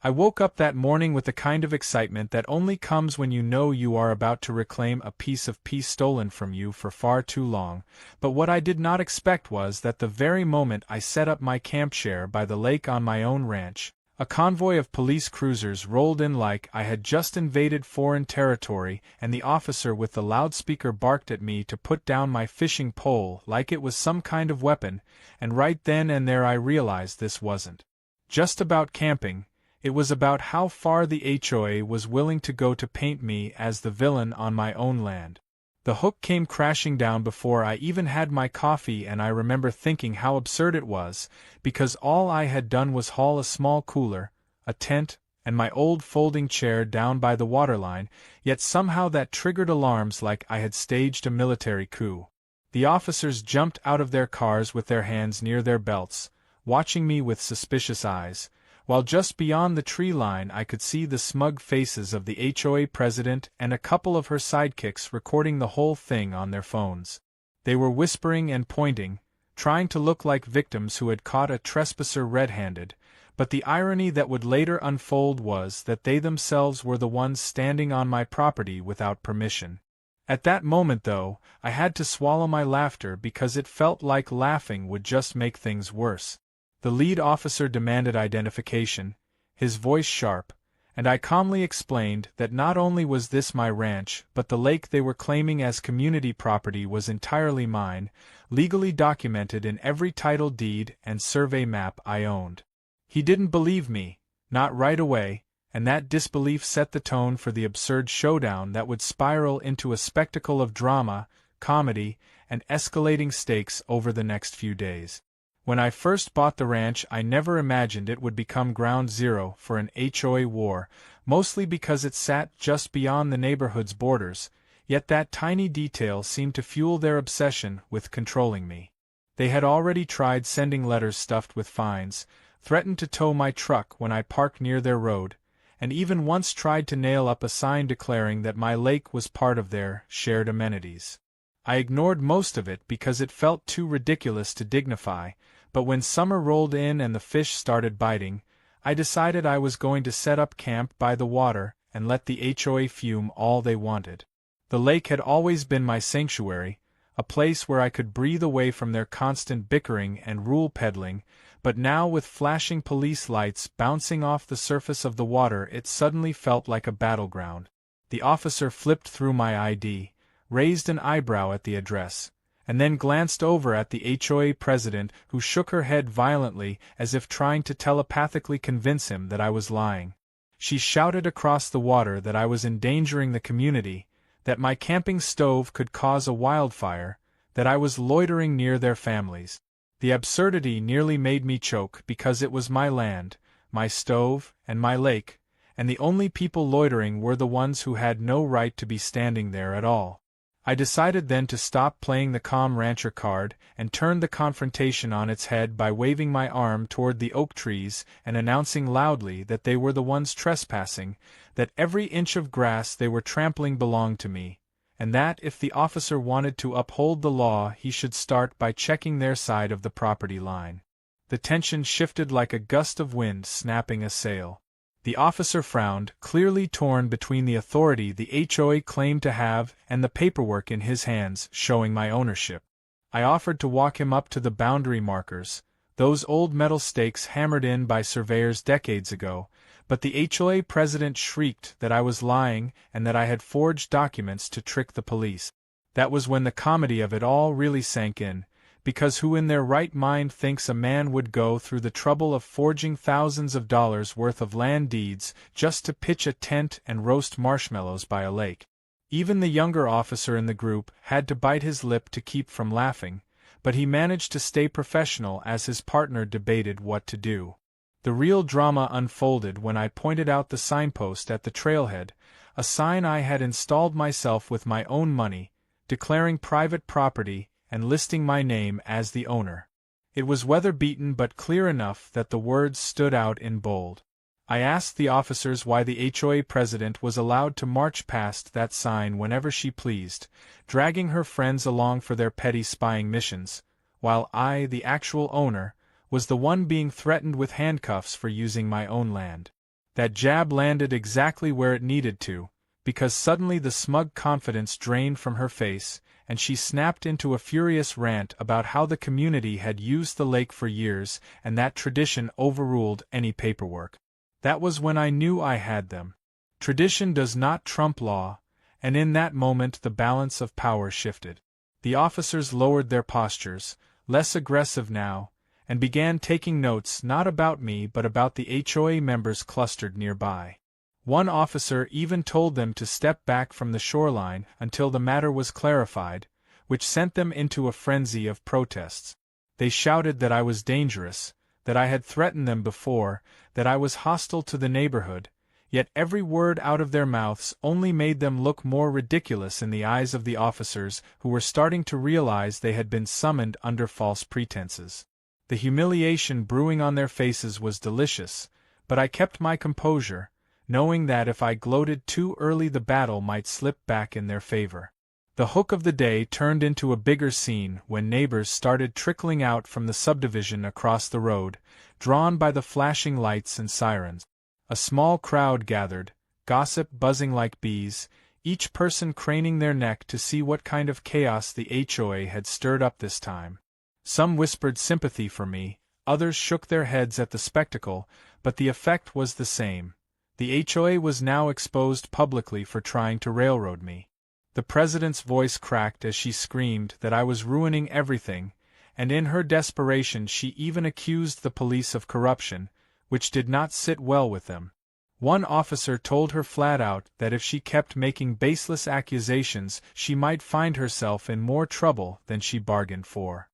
I woke up that morning with the kind of excitement that only comes when you know you are about to reclaim a piece of peace stolen from you for far too long, but what I did not expect was that the very moment I set up my camp chair by the lake on my own ranch, a convoy of police cruisers rolled in like I had just invaded foreign territory, and the officer with the loudspeaker barked at me to put down my fishing pole like it was some kind of weapon, and right then and there I realized this wasn't just about camping. It was about how far the HOA was willing to go to paint me as the villain on my own land. The hook came crashing down before I even had my coffee, and I remember thinking how absurd it was, because all I had done was haul a small cooler, a tent, and my old folding chair down by the waterline, yet somehow that triggered alarms like I had staged a military coup. The officers jumped out of their cars with their hands near their belts, watching me with suspicious eyes, while just beyond the tree line I could see the smug faces of the HOA president and a couple of her sidekicks recording the whole thing on their phones. They were whispering and pointing, trying to look like victims who had caught a trespasser red-handed, but the irony that would later unfold was that they themselves were the ones standing on my property without permission. At that moment, though, I had to swallow my laughter because it felt like laughing would just make things worse. The lead officer demanded identification, his voice sharp, and I calmly explained that not only was this my ranch, but the lake they were claiming as community property was entirely mine, legally documented in every title deed and survey map I owned. He didn't believe me, not right away, and that disbelief set the tone for the absurd showdown that would spiral into a spectacle of drama, comedy, and escalating stakes over the next few days. When I first bought the ranch, I never imagined it would become ground zero for an HOA war, mostly because it sat just beyond the neighborhood's borders, yet that tiny detail seemed to fuel their obsession with controlling me. They had already tried sending letters stuffed with fines, threatened to tow my truck when I parked near their road, and even once tried to nail up a sign declaring that my lake was part of their shared amenities. I ignored most of it because it felt too ridiculous to dignify, but when summer rolled in and the fish started biting, I decided I was going to set up camp by the water and let the HOA fume all they wanted. The lake had always been my sanctuary, a place where I could breathe away from their constant bickering and rule peddling, but now with flashing police lights bouncing off the surface of the water it suddenly felt like a battleground. The officer flipped through my ID, raised an eyebrow at the address, and then glanced over at the HOA president, who shook her head violently as if trying to telepathically convince him that I was lying. She shouted across the water that I was endangering the community, that my camping stove could cause a wildfire, that I was loitering near their families. The absurdity nearly made me choke because it was my land, my stove, and my lake, and the only people loitering were the ones who had no right to be standing there at all. I decided then to stop playing the calm rancher card and turned the confrontation on its head by waving my arm toward the oak trees and announcing loudly that they were the ones trespassing, that every inch of grass they were trampling belonged to me, and that if the officer wanted to uphold the law he should start by checking their side of the property line. The tension shifted like a gust of wind snapping a sail. The officer frowned, clearly torn between the authority the HOA claimed to have and the paperwork in his hands showing my ownership. I offered to walk him up to the boundary markers, those old metal stakes hammered in by surveyors decades ago, but the HOA president shrieked that I was lying and that I had forged documents to trick the police. That was when the comedy of it all really sank in, because who in their right mind thinks a man would go through the trouble of forging thousands of dollars worth of land deeds just to pitch a tent and roast marshmallows by a lake? Even the younger officer in the group had to bite his lip to keep from laughing, but he managed to stay professional as his partner debated what to do. The real drama unfolded when I pointed out the signpost at the trailhead, a sign I had installed myself with my own money, declaring private property and listing my name as the owner. It was weather-beaten but clear enough that the words stood out in bold. I asked the officers why the HOA president was allowed to march past that sign whenever she pleased, dragging her friends along for their petty spying missions, while I, the actual owner, was the one being threatened with handcuffs for using my own land. That jab landed exactly where it needed to, because suddenly the smug confidence drained from her face, and she snapped into a furious rant about how the community had used the lake for years and that tradition overruled any paperwork. That was when I knew I had them. Tradition does not trump law, and in that moment the balance of power shifted. The officers lowered their postures, less aggressive now, and began taking notes not about me but about the HOA members clustered nearby. One officer even told them to step back from the shoreline until the matter was clarified, which sent them into a frenzy of protests. They shouted that I was dangerous, that I had threatened them before, that I was hostile to the neighborhood, yet every word out of their mouths only made them look more ridiculous in the eyes of the officers who were starting to realize they had been summoned under false pretenses. The humiliation brewing on their faces was delicious, but I kept my composure, knowing that if I gloated too early the battle might slip back in their favor. The hook of the day turned into a bigger scene when neighbors started trickling out from the subdivision across the road, drawn by the flashing lights and sirens. A small crowd gathered, gossip buzzing like bees, each person craning their neck to see what kind of chaos the HOA had stirred up this time. Some whispered sympathy for me, others shook their heads at the spectacle, but the effect was the same. The HOA was now exposed publicly for trying to railroad me. The president's voice cracked as she screamed that I was ruining everything, and in her desperation she even accused the police of corruption, which did not sit well with them. One officer told her flat out that if she kept making baseless accusations she might find herself in more trouble than she bargained for.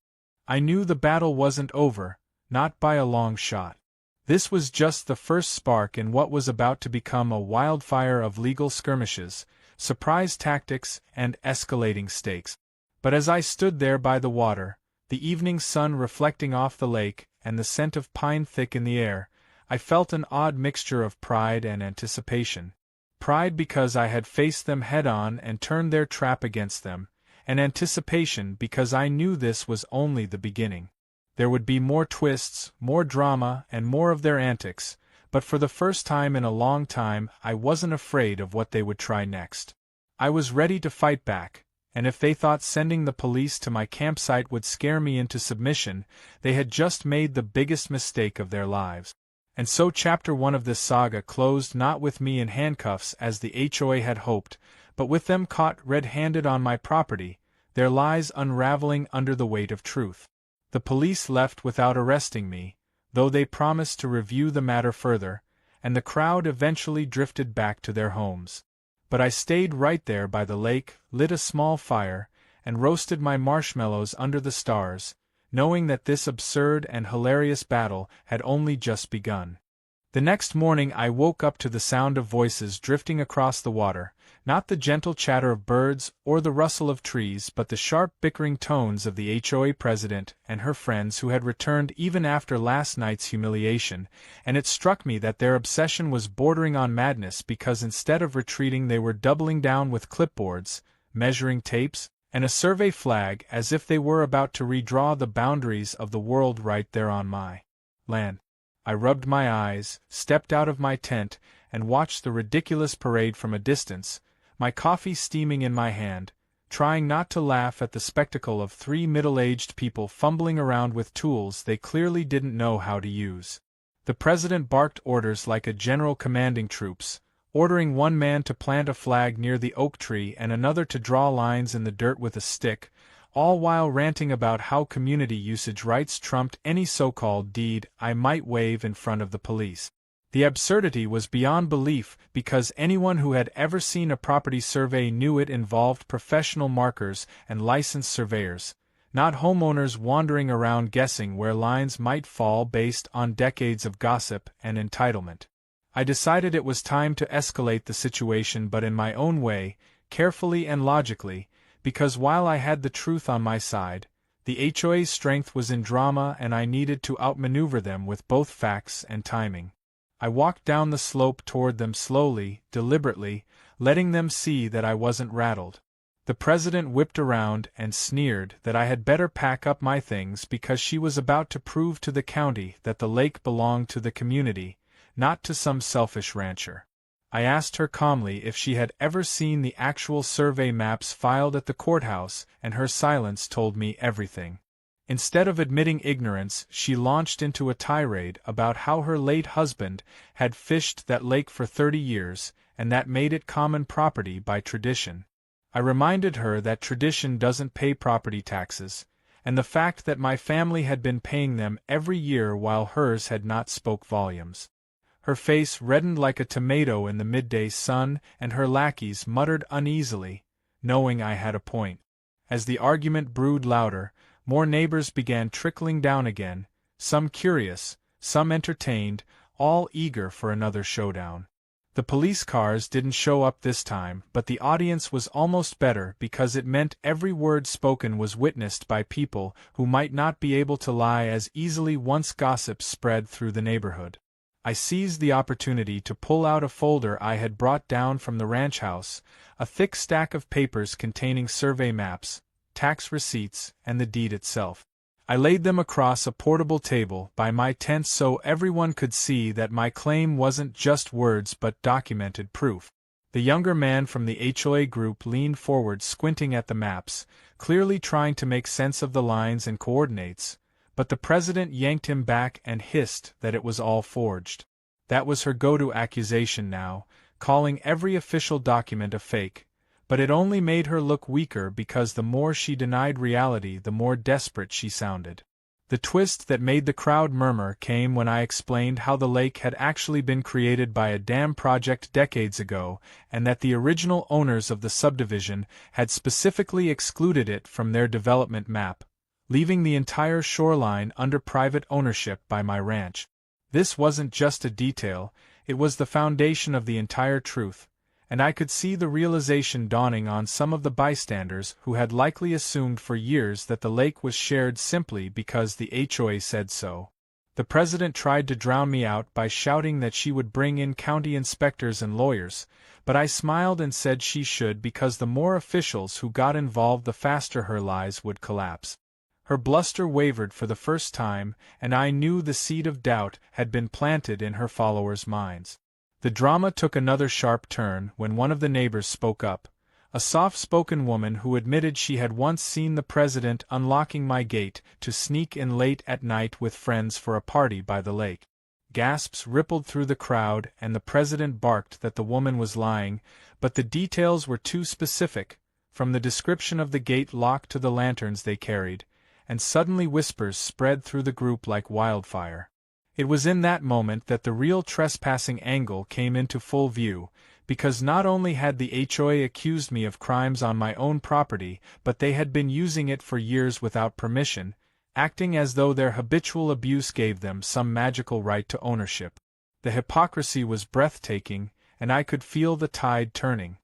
I knew the battle wasn't over, not by a long shot. This was just the first spark in what was about to become a wildfire of legal skirmishes, surprise tactics, and escalating stakes. But as I stood there by the water, the evening sun reflecting off the lake and the scent of pine thick in the air, I felt an odd mixture of pride and anticipation. Pride because I had faced them head-on and turned their trap against them, and anticipation because I knew this was only the beginning. There would be more twists, more drama, and more of their antics, but for the first time in a long time I wasn't afraid of what they would try next. I was ready to fight back, and if they thought sending the police to my campsite would scare me into submission, they had just made the biggest mistake of their lives. And so Chapter 1 of this saga closed not with me in handcuffs as the HOA had hoped, but with them caught red-handed on my property, their lies unraveling under the weight of truth. The police left without arresting me, though they promised to review the matter further, and the crowd eventually drifted back to their homes. But I stayed right there by the lake, lit a small fire, and roasted my marshmallows under the stars, knowing that this absurd and hilarious battle had only just begun. The next morning I woke up to the sound of voices drifting across the water, not the gentle chatter of birds or the rustle of trees but the sharp bickering tones of the HOA president and her friends who had returned even after last night's humiliation, and it struck me that their obsession was bordering on madness because instead of retreating they were doubling down with clipboards, measuring tapes, and a survey flag as if they were about to redraw the boundaries of the world right there on my land. I rubbed my eyes, stepped out of my tent, and watched the ridiculous parade from a distance, my coffee steaming in my hand, trying not to laugh at the spectacle of three middle-aged people fumbling around with tools they clearly didn't know how to use. The president barked orders like a general commanding troops, ordering one man to plant a flag near the oak tree and another to draw lines in the dirt with a stick, all while ranting about how community usage rights trumped any so-called deed I might wave in front of the police. The absurdity was beyond belief because anyone who had ever seen a property survey knew it involved professional markers and licensed surveyors, not homeowners wandering around guessing where lines might fall based on decades of gossip and entitlement. I decided it was time to escalate the situation, but in my own way, carefully and logically, because while I had the truth on my side, the HOA's strength was in drama and I needed to outmaneuver them with both facts and timing. I walked down the slope toward them slowly, deliberately, letting them see that I wasn't rattled. The president whipped around and sneered that I had better pack up my things because she was about to prove to the county that the lake belonged to the community, not to some selfish rancher. I asked her calmly if she had ever seen the actual survey maps filed at the courthouse, and her silence told me everything. Instead of admitting ignorance, she launched into a tirade about how her late husband had fished that lake for 30 years, and that made it common property by tradition. I reminded her that tradition doesn't pay property taxes, and the fact that my family had been paying them every year while hers had not spoke volumes. Her face reddened like a tomato in the midday sun, and her lackeys muttered uneasily, knowing I had a point. As the argument brewed louder, more neighbors began trickling down again, some curious, some entertained, all eager for another showdown. The police cars didn't show up this time, but the audience was almost better because it meant every word spoken was witnessed by people who might not be able to lie as easily once gossip spread through the neighborhood. I seized the opportunity to pull out a folder I had brought down from the ranch house, a thick stack of papers containing survey maps, tax receipts, and the deed itself. I laid them across a portable table by my tent so everyone could see that my claim wasn't just words but documented proof. The younger man from the HOA group leaned forward, squinting at the maps, clearly trying to make sense of the lines and coordinates, but the president yanked him back and hissed that it was all forged. That was her go-to accusation now, calling every official document a fake, but it only made her look weaker because the more she denied reality, the more desperate she sounded. The twist that made the crowd murmur came when I explained how the lake had actually been created by a dam project decades ago, and that the original owners of the subdivision had specifically excluded it from their development map, leaving the entire shoreline under private ownership by my ranch. This wasn't just a detail, it was the foundation of the entire truth, and I could see the realization dawning on some of the bystanders who had likely assumed for years that the lake was shared simply because the HOA said so. The president tried to drown me out by shouting that she would bring in county inspectors and lawyers, but I smiled and said she should because the more officials who got involved, the faster her lies would collapse. Her bluster wavered for the first time, and I knew the seed of doubt had been planted in her followers' minds. The drama took another sharp turn when one of the neighbors spoke up, a soft-spoken woman who admitted she had once seen the president unlocking my gate to sneak in late at night with friends for a party by the lake. Gasps rippled through the crowd, and the president barked that the woman was lying, but the details were too specific, from the description of the gate lock to the lanterns they carried, and suddenly whispers spread through the group like wildfire. It was in that moment that the real trespassing angle came into full view, because not only had the HOA accused me of crimes on my own property, but they had been using it for years without permission, acting as though their habitual abuse gave them some magical right to ownership. The hypocrisy was breathtaking, and I could feel the tide turning.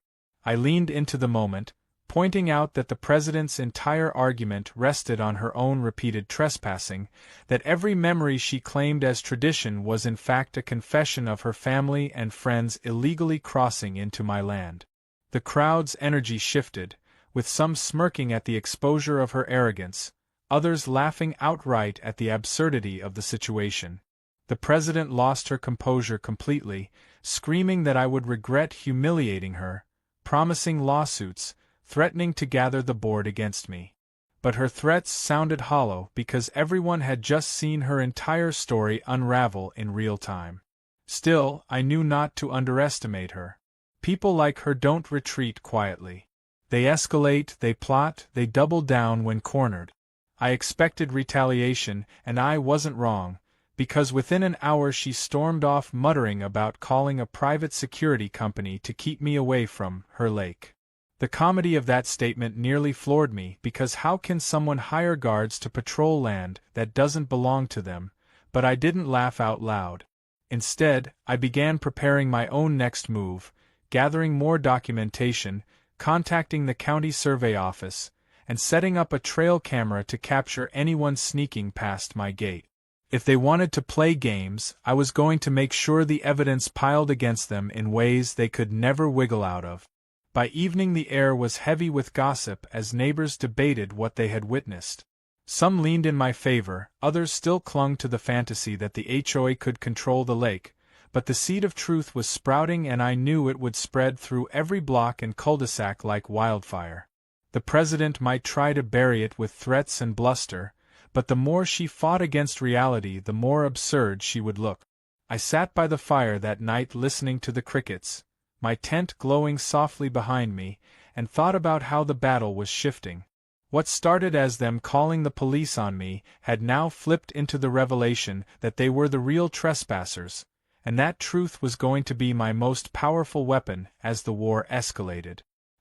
I leaned into the moment, pointing out that the president's entire argument rested on her own repeated trespassing, that every memory she claimed as tradition was in fact a confession of her family and friends illegally crossing into my land. The crowd's energy shifted, with some smirking at the exposure of her arrogance, others laughing outright at the absurdity of the situation. The president lost her composure completely, screaming that I would regret humiliating her, promising lawsuits, threatening to gather the board against me. But her threats sounded hollow because everyone had just seen her entire story unravel in real time. Still, I knew not to underestimate her. People like her don't retreat quietly. They escalate, they plot, they double down when cornered. I expected retaliation, and I wasn't wrong, because within an hour she stormed off muttering about calling a private security company to keep me away from her lake. The comedy of that statement nearly floored me, because how can someone hire guards to patrol land that doesn't belong to them? But I didn't laugh out loud. Instead, I began preparing my own next move, gathering more documentation, contacting the county survey office, and setting up a trail camera to capture anyone sneaking past my gate. If they wanted to play games, I was going to make sure the evidence piled against them in ways they could never wiggle out of. By evening the air was heavy with gossip as neighbors debated what they had witnessed. Some leaned in my favor, others still clung to the fantasy that the HOA could control the lake, but the seed of truth was sprouting and I knew it would spread through every block and cul-de-sac like wildfire. The president might try to bury it with threats and bluster, but the more she fought against reality, the more absurd she would look. I sat by the fire that night listening to the crickets, my tent glowing softly behind me, and thought about how the battle was shifting. What started as them calling the police on me had now flipped into the revelation that they were the real trespassers, and that truth was going to be my most powerful weapon as the war escalated.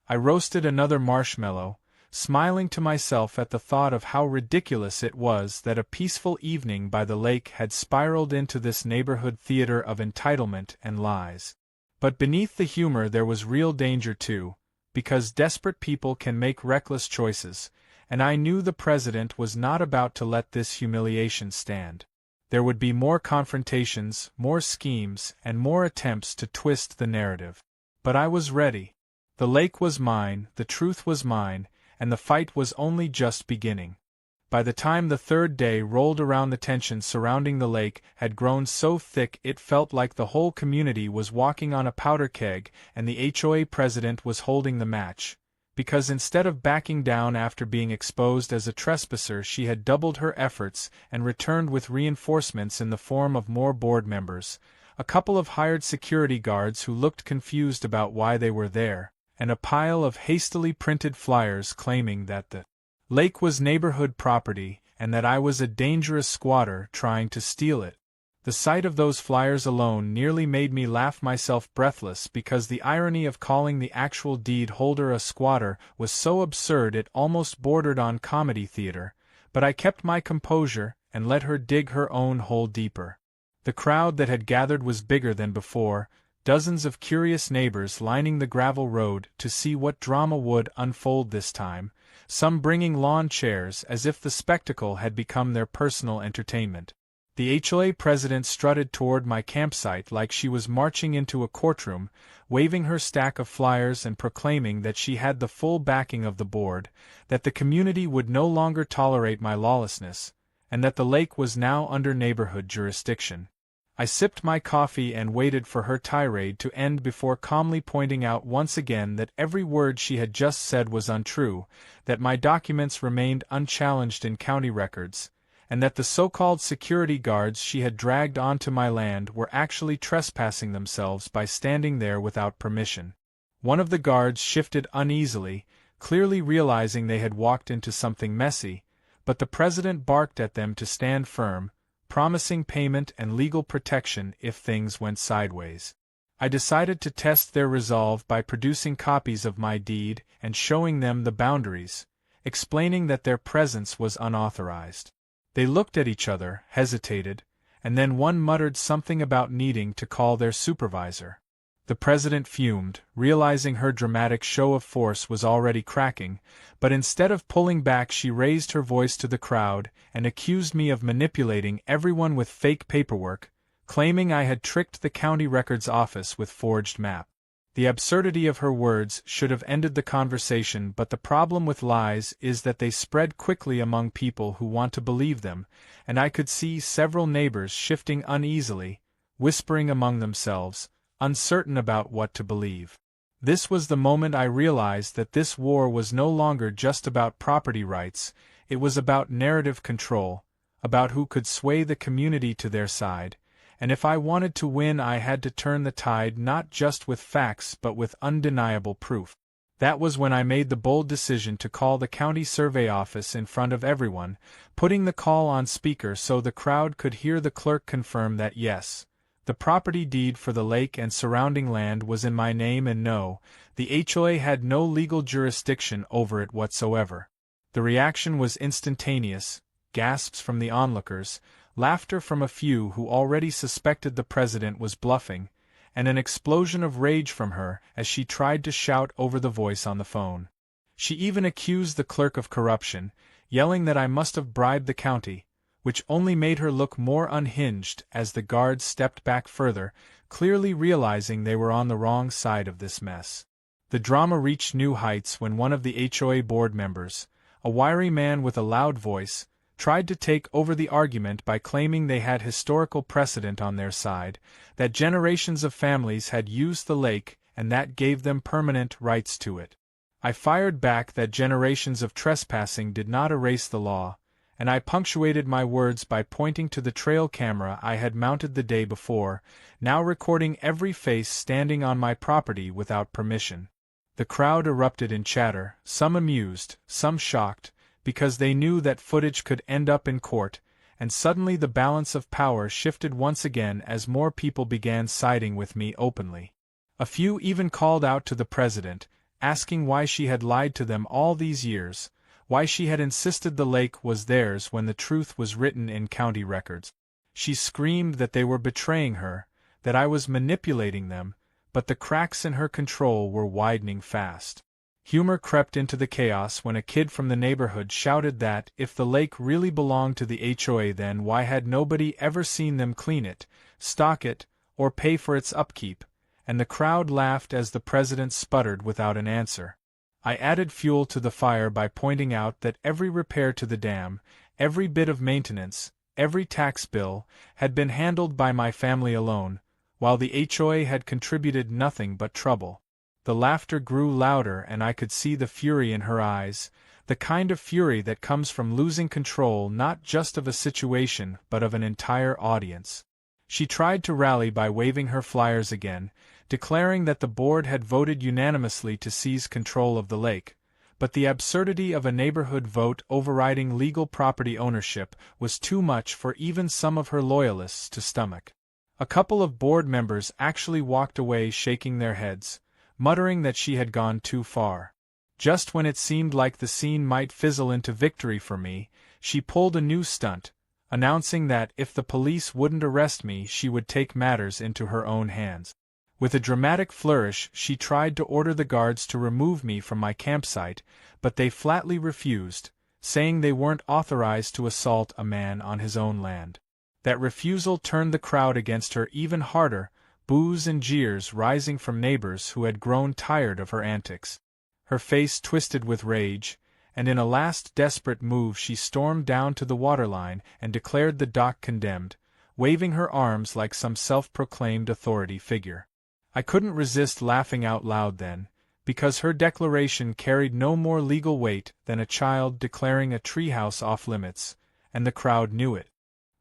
I roasted another marshmallow, smiling to myself at the thought of how ridiculous it was that a peaceful evening by the lake had spiraled into this neighborhood theater of entitlement and lies. But beneath the humor there was real danger too, because desperate people can make reckless choices, and I knew the president was not about to let this humiliation stand. There would be more confrontations, more schemes, and more attempts to twist the narrative. But I was ready. The lake was mine, the truth was mine, and the fight was only just beginning. By the time the third day rolled around, the tension surrounding the lake had grown so thick it felt like the whole community was walking on a powder keg and the HOA president was holding the match, because instead of backing down after being exposed as a trespasser, she had doubled her efforts and returned with reinforcements in the form of more board members, a couple of hired security guards who looked confused about why they were there, and a pile of hastily printed flyers claiming that the lake was neighborhood property and that I was a dangerous squatter trying to steal it. The sight of those flyers alone nearly made me laugh myself breathless, because the irony of calling the actual deed holder a squatter was so absurd it almost bordered on comedy theater, but I kept my composure and let her dig her own hole deeper. The crowd that had gathered was bigger than before, dozens of curious neighbors lining the gravel road to see what drama would unfold this time, some bringing lawn chairs as if the spectacle had become their personal entertainment. The HOA president strutted toward my campsite like she was marching into a courtroom, waving her stack of flyers and proclaiming that she had the full backing of the board, that the community would no longer tolerate my lawlessness, and that the lake was now under neighborhood jurisdiction. I sipped my coffee and waited for her tirade to end before calmly pointing out once again that every word she had just said was untrue, that my documents remained unchallenged in county records, and that the so-called security guards she had dragged onto my land were actually trespassing themselves by standing there without permission. One of the guards shifted uneasily, clearly realizing they had walked into something messy, but the president barked at them to stand firm, promising payment and legal protection if things went sideways. I decided to test their resolve by producing copies of my deed and showing them the boundaries, explaining that their presence was unauthorized. They looked at each other, hesitated, and then one muttered something about needing to call their supervisor. The president fumed, realizing her dramatic show of force was already cracking, but instead of pulling back she raised her voice to the crowd and accused me of manipulating everyone with fake paperwork, claiming I had tricked the county records office with forged map. The absurdity of her words should have ended the conversation, but the problem with lies is that they spread quickly among people who want to believe them, and I could see several neighbors shifting uneasily, whispering among themselves, uncertain about what to believe. This was the moment I realized that this war was no longer just about property rights, it was about narrative control, about who could sway the community to their side, and if I wanted to win I had to turn the tide not just with facts but with undeniable proof. That was when I made the bold decision to call the county survey office in front of everyone, putting the call on speaker so the crowd could hear the clerk confirm that yes, the property deed for the lake and surrounding land was in my name and no, the HOA had no legal jurisdiction over it whatsoever. The reaction was instantaneous, gasps from the onlookers, laughter from a few who already suspected the president was bluffing, and an explosion of rage from her as she tried to shout over the voice on the phone. She even accused the clerk of corruption, yelling that I must have bribed the county, which only made her look more unhinged as the guards stepped back further, clearly realizing they were on the wrong side of this mess. The drama reached new heights when one of the HOA board members, a wiry man with a loud voice, tried to take over the argument by claiming they had historical precedent on their side, that generations of families had used the lake and that gave them permanent rights to it. I fired back that generations of trespassing did not erase the law, and I punctuated my words by pointing to the trail camera I had mounted the day before, now recording every face standing on my property without permission. The crowd erupted in chatter, some amused, some shocked, because they knew that footage could end up in court, and suddenly the balance of power shifted once again as more people began siding with me openly. A few even called out to the president, asking why she had lied to them all these years, why she had insisted the lake was theirs when the truth was written in county records. She screamed that they were betraying her, that I was manipulating them, but the cracks in her control were widening fast. Humor crept into the chaos when a kid from the neighborhood shouted that if the lake really belonged to the HOA, then why had nobody ever seen them clean it, stock it, or pay for its upkeep, and the crowd laughed as the president sputtered without an answer. I added fuel to the fire by pointing out that every repair to the dam, every bit of maintenance, every tax bill, had been handled by my family alone, while the HOA had contributed nothing but trouble. The laughter grew louder and I could see the fury in her eyes, the kind of fury that comes from losing control not just of a situation but of an entire audience. She tried to rally by waving her flyers again, declaring that the board had voted unanimously to seize control of the lake, but the absurdity of a neighborhood vote overriding legal property ownership was too much for even some of her loyalists to stomach. A couple of board members actually walked away shaking their heads, muttering that she had gone too far. Just when it seemed like the scene might fizzle into victory for me, she pulled a new stunt, announcing that if the police wouldn't arrest me, she would take matters into her own hands. With a dramatic flourish, she tried to order the guards to remove me from my campsite, but they flatly refused, saying they weren't authorized to assault a man on his own land. That refusal turned the crowd against her even harder, boos and jeers rising from neighbors who had grown tired of her antics. Her face twisted with rage, and in a last desperate move she stormed down to the waterline and declared the dock condemned, waving her arms like some self-proclaimed authority figure. I couldn't resist laughing out loud then, because her declaration carried no more legal weight than a child declaring a treehouse off-limits, and the crowd knew it.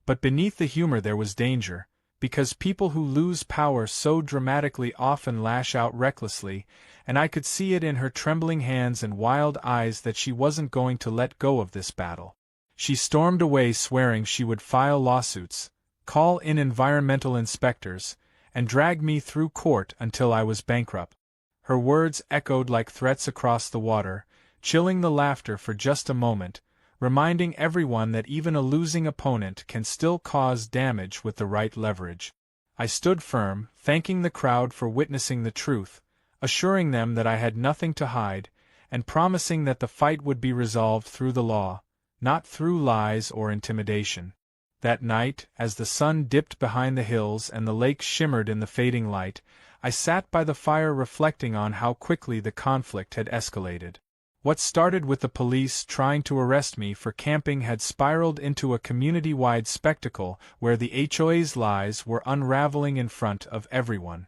But beneath the humor there was danger, because people who lose power so dramatically often lash out recklessly, and I could see it in her trembling hands and wild eyes that she wasn't going to let go of this battle. She stormed away swearing she would file lawsuits, call in environmental inspectors, and drag me through court until I was bankrupt. Her words echoed like threats across the water, chilling the laughter for just a moment, reminding everyone that even a losing opponent can still cause damage with the right leverage. I stood firm, thanking the crowd for witnessing the truth, assuring them that I had nothing to hide, and promising that the fight would be resolved through the law, not through lies or intimidation. That night, as the sun dipped behind the hills and the lake shimmered in the fading light, I sat by the fire reflecting on how quickly the conflict had escalated. What started with the police trying to arrest me for camping had spiraled into a community-wide spectacle where the HOA's lies were unraveling in front of everyone.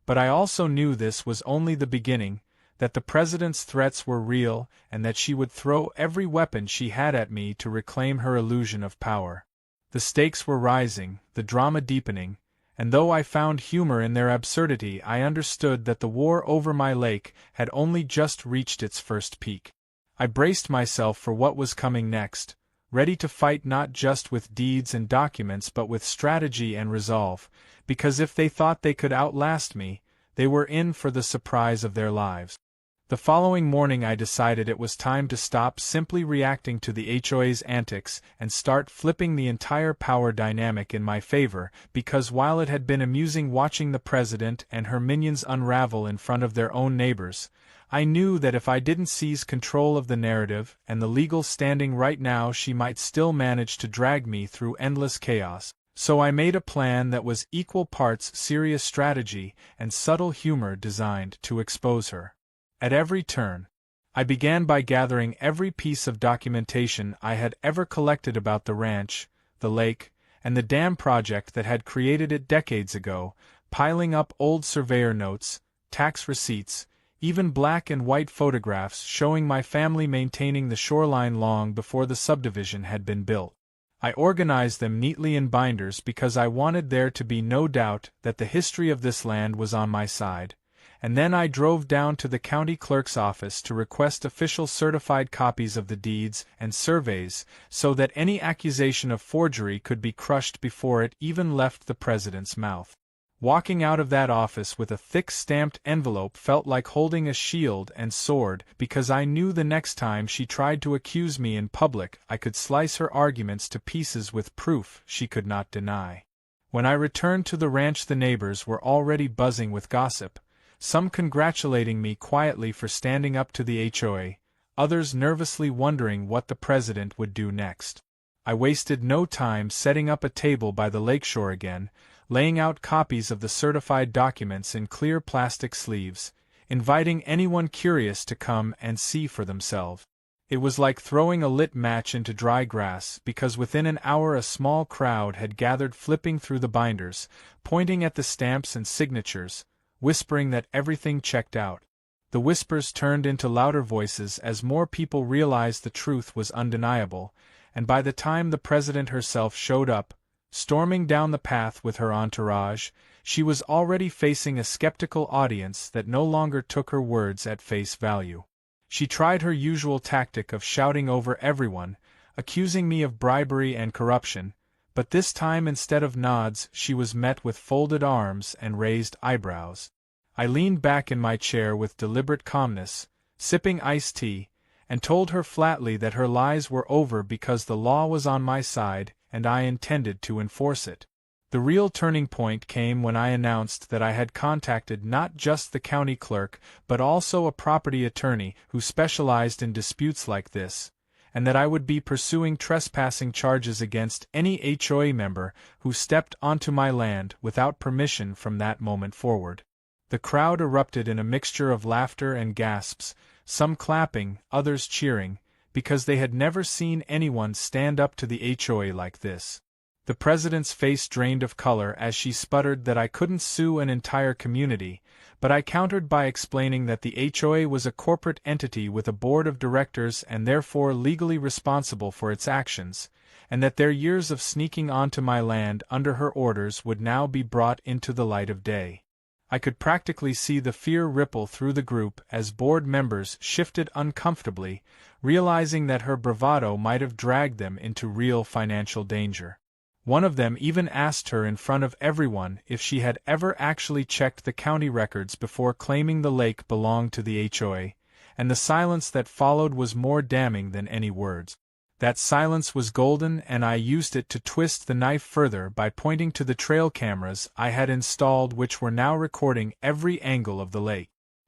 But I also knew this was only the beginning, that the president's threats were real and that she would throw every weapon she had at me to reclaim her illusion of power. The stakes were rising, the drama deepening, and though I found humor in their absurdity, I understood that the war over my lake had only just reached its first peak. I braced myself for what was coming next, ready to fight not just with deeds and documents but with strategy and resolve, because if they thought they could outlast me, they were in for the surprise of their lives. The following morning I decided it was time to stop simply reacting to the HOA's antics and start flipping the entire power dynamic in my favor, because while it had been amusing watching the president and her minions unravel in front of their own neighbors, I knew that if I didn't seize control of the narrative and the legal standing right now, she might still manage to drag me through endless chaos. So I made a plan that was equal parts serious strategy and subtle humor designed to expose her. At every turn, I began by gathering every piece of documentation I had ever collected about the ranch, the lake, and the dam project that had created it decades ago, piling up old surveyor notes, tax receipts, even black and white photographs showing my family maintaining the shoreline long before the subdivision had been built. I organized them neatly in binders because I wanted there to be no doubt that the history of this land was on my side, and then I drove down to the county clerk's office to request official certified copies of the deeds and surveys so that any accusation of forgery could be crushed before it even left the president's mouth. Walking out of that office with a thick stamped envelope felt like holding a shield and sword because I knew the next time she tried to accuse me in public I could slice her arguments to pieces with proof she could not deny. When I returned to the ranch, the neighbors were already buzzing with gossip, some congratulating me quietly for standing up to the HOA, others nervously wondering what the president would do next. I wasted no time setting up a table by the lakeshore again, laying out copies of the certified documents in clear plastic sleeves, inviting anyone curious to come and see for themselves. It was like throwing a lit match into dry grass because within an hour a small crowd had gathered, flipping through the binders, pointing at the stamps and signatures, whispering that everything checked out. The whispers turned into louder voices as more people realized the truth was undeniable, and by the time the president herself showed up, storming down the path with her entourage, she was already facing a skeptical audience that no longer took her words at face value. She tried her usual tactic of shouting over everyone, accusing me of bribery and corruption, but this time instead of nods she was met with folded arms and raised eyebrows. I leaned back in my chair with deliberate calmness, sipping iced tea, and told her flatly that her lies were over because the law was on my side and I intended to enforce it. The real turning point came when I announced that I had contacted not just the county clerk but also a property attorney who specialized in disputes like this, and that I would be pursuing trespassing charges against any HOA member who stepped onto my land without permission from that moment forward. The crowd erupted in a mixture of laughter and gasps, some clapping, others cheering, because they had never seen anyone stand up to the HOA like this. The president's face drained of color as she sputtered that I couldn't sue an entire community, but I countered by explaining that the HOA was a corporate entity with a board of directors and therefore legally responsible for its actions, and that their years of sneaking onto my land under her orders would now be brought into the light of day. I could practically see the fear ripple through the group as board members shifted uncomfortably, realizing that her bravado might have dragged them into real financial danger. One of them even asked her in front of everyone if she had ever actually checked the county records before claiming the lake belonged to the HOA, and the silence that followed was more damning than any words. That silence was golden, and I used it to twist the knife further by pointing to the trail cameras I had installed, which were now recording every angle of the lake.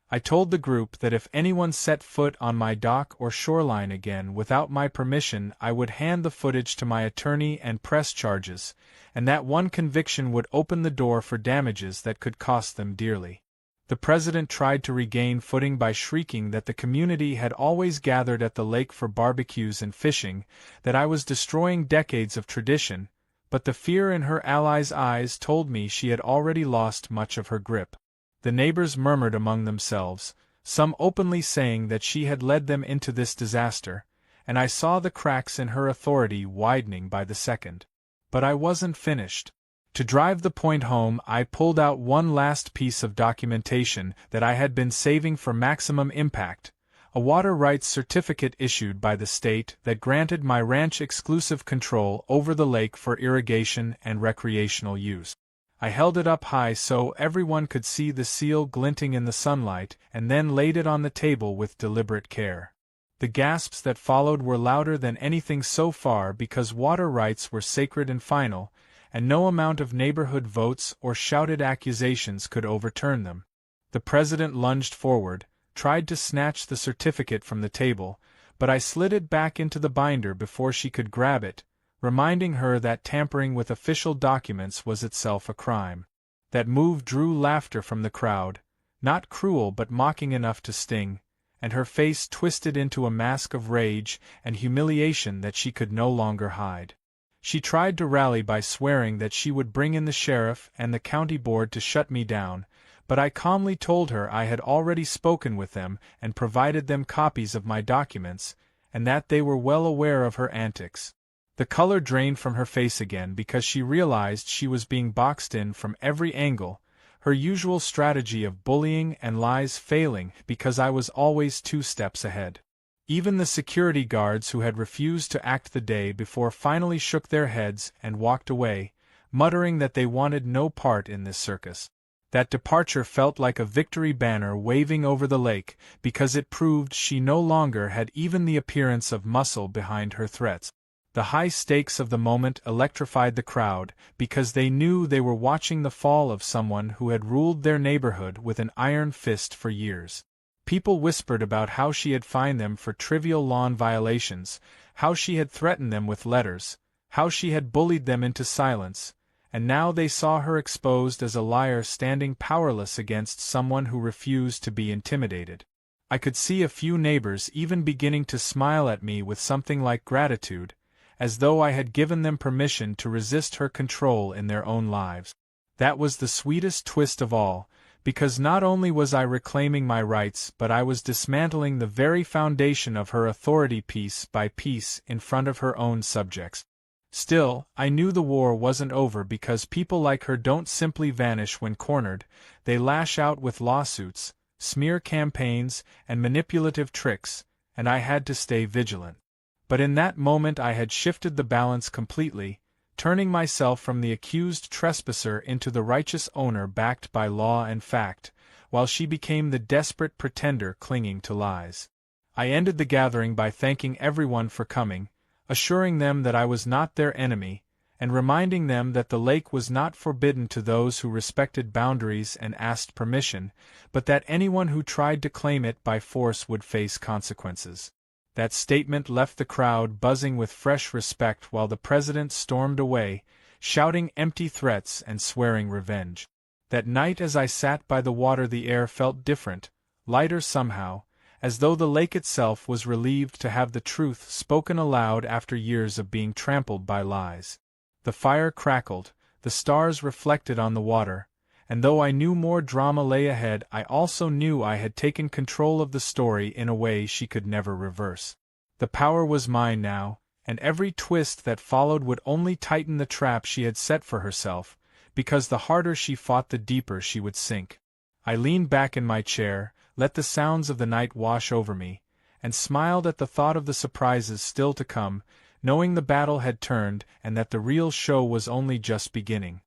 I told the group that if anyone set foot on my dock or shoreline again without my permission, I would hand the footage to my attorney and press charges, and that one conviction would open the door for damages that could cost them dearly. The president tried to regain footing by shrieking that the community had always gathered at the lake for barbecues and fishing, that I was destroying decades of tradition, but the fear in her allies' eyes told me she had already lost much of her grip. The neighbors murmured among themselves, some openly saying that she had led them into this disaster, and I saw the cracks in her authority widening by the second. But I wasn't finished. To drive the point home, I pulled out one last piece of documentation that I had been saving for maximum impact, a water rights certificate issued by the state that granted my ranch exclusive control over the lake for irrigation and recreational use. I held it up high so everyone could see the seal glinting in the sunlight, and then laid it on the table with deliberate care. The gasps that followed were louder than anything so far because water rights were sacred and final, and no amount of neighborhood votes or shouted accusations could overturn them. The president lunged forward, tried to snatch the certificate from the table, but I slid it back into the binder before she could grab it, reminding her that tampering with official documents was itself a crime. That move drew laughter from the crowd, not cruel but mocking enough to sting, and her face twisted into a mask of rage and humiliation that she could no longer hide. She tried to rally by swearing that she would bring in the sheriff and the county board to shut me down, but I calmly told her I had already spoken with them and provided them copies of my documents, and that they were well aware of her antics. The color drained from her face again because she realized she was being boxed in from every angle, her usual strategy of bullying and lies failing because I was always 2 steps ahead. Even the security guards who had refused to act the day before finally shook their heads and walked away, muttering that they wanted no part in this circus. That departure felt like a victory banner waving over the lake because it proved she no longer had even the appearance of muscle behind her threats. The high stakes of the moment electrified the crowd because they knew they were watching the fall of someone who had ruled their neighborhood with an iron fist for years. People whispered about how she had fined them for trivial lawn violations, how she had threatened them with letters, how she had bullied them into silence, and now they saw her exposed as a liar standing powerless against someone who refused to be intimidated. I could see a few neighbors even beginning to smile at me with something like gratitude, as though I had given them permission to resist her control in their own lives. That was the sweetest twist of all, because not only was I reclaiming my rights but I was dismantling the very foundation of her authority piece by piece in front of her own subjects. Still, I knew the war wasn't over because people like her don't simply vanish when cornered, they lash out with lawsuits, smear campaigns, and manipulative tricks, and I had to stay vigilant. But in that moment I had shifted the balance completely, turning myself from the accused trespasser into the righteous owner backed by law and fact, while she became the desperate pretender clinging to lies. I ended the gathering by thanking everyone for coming, assuring them that I was not their enemy, and reminding them that the lake was not forbidden to those who respected boundaries and asked permission, but that anyone who tried to claim it by force would face consequences. That statement left the crowd buzzing with fresh respect while the president stormed away, shouting empty threats and swearing revenge. That night as I sat by the water the air felt different, lighter somehow, as though the lake itself was relieved to have the truth spoken aloud after years of being trampled by lies. The fire crackled, the stars reflected on the water, and though I knew more drama lay ahead, I also knew I had taken control of the story in a way she could never reverse. The power was mine now, and every twist that followed would only tighten the trap she had set for herself, because the harder she fought the deeper she would sink. I leaned back in my chair, let the sounds of the night wash over me, and smiled at the thought of the surprises still to come, knowing the battle had turned and that the real show was only just beginning.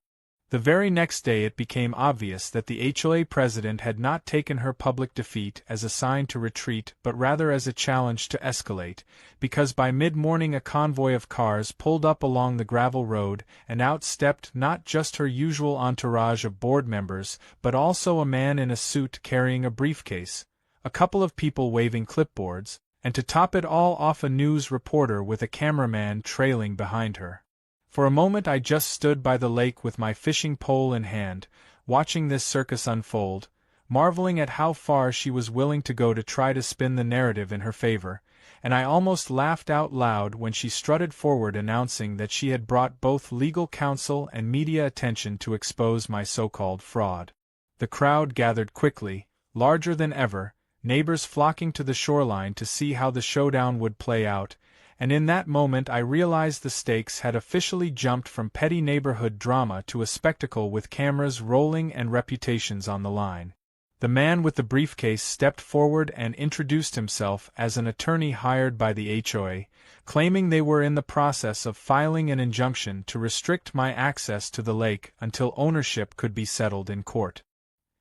The very next day it became obvious that the HOA president had not taken her public defeat as a sign to retreat but rather as a challenge to escalate, because by mid-morning a convoy of cars pulled up along the gravel road and out stepped not just her usual entourage of board members but also a man in a suit carrying a briefcase, a couple of people waving clipboards, and to top it all off a news reporter with a cameraman trailing behind her. For a moment I just stood by the lake with my fishing pole in hand, watching this circus unfold, marveling at how far she was willing to go to try to spin the narrative in her favor, and I almost laughed out loud when she strutted forward announcing that she had brought both legal counsel and media attention to expose my so-called fraud. The crowd gathered quickly, larger than ever, neighbors flocking to the shoreline to see how the showdown would play out, and in that moment I realized the stakes had officially jumped from petty neighborhood drama to a spectacle with cameras rolling and reputations on the line. The man with the briefcase stepped forward and introduced himself as an attorney hired by the HOA, claiming they were in the process of filing an injunction to restrict my access to the lake until ownership could be settled in court.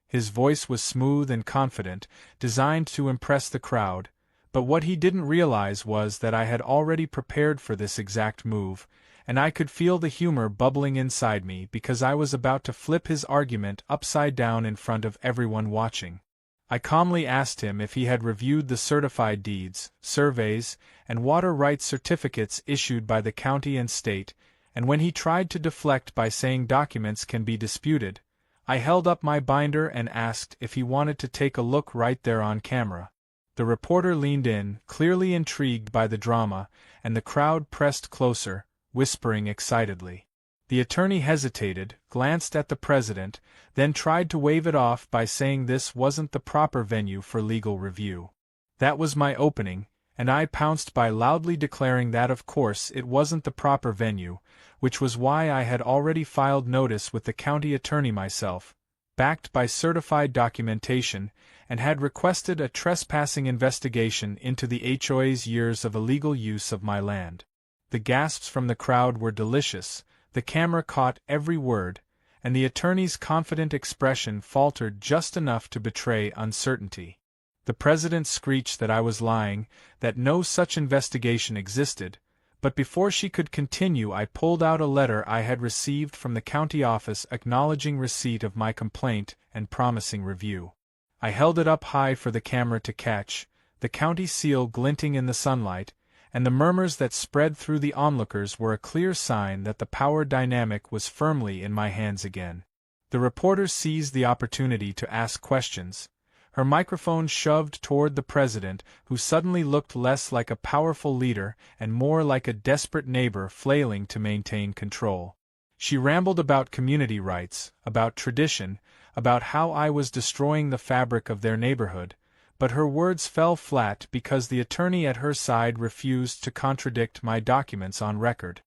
His voice was smooth and confident, designed to impress the crowd, but what he didn't realize was that I had already prepared for this exact move, and I could feel the humor bubbling inside me because I was about to flip his argument upside down in front of everyone watching. I calmly asked him if he had reviewed the certified deeds, surveys, and water rights certificates issued by the county and state, and when he tried to deflect by saying documents can be disputed, I held up my binder and asked if he wanted to take a look right there on camera. The reporter leaned in, clearly intrigued by the drama, and the crowd pressed closer, whispering excitedly. The attorney hesitated, glanced at the president, then tried to wave it off by saying this wasn't the proper venue for legal review. That was my opening, and I pounced by loudly declaring that of course it wasn't the proper venue, which was why I had already filed notice with the county attorney myself, backed by certified documentation, and had requested a trespassing investigation into the HOA's years of illegal use of my land. The gasps from the crowd were delicious, the camera caught every word, and the attorney's confident expression faltered just enough to betray uncertainty. The president screeched that I was lying, that no such investigation existed, but before she could continue I pulled out a letter I had received from the county office acknowledging receipt of my complaint and promising review. I held it up high for the camera to catch, the county seal glinting in the sunlight, and the murmurs that spread through the onlookers were a clear sign that the power dynamic was firmly in my hands again. The reporter seized the opportunity to ask questions, her microphone shoved toward the president, who suddenly looked less like a powerful leader and more like a desperate neighbor flailing to maintain control. She rambled about community rights, about tradition, about how I was destroying the fabric of their neighborhood, but her words fell flat because the attorney at her side refused to contradict my documents on record.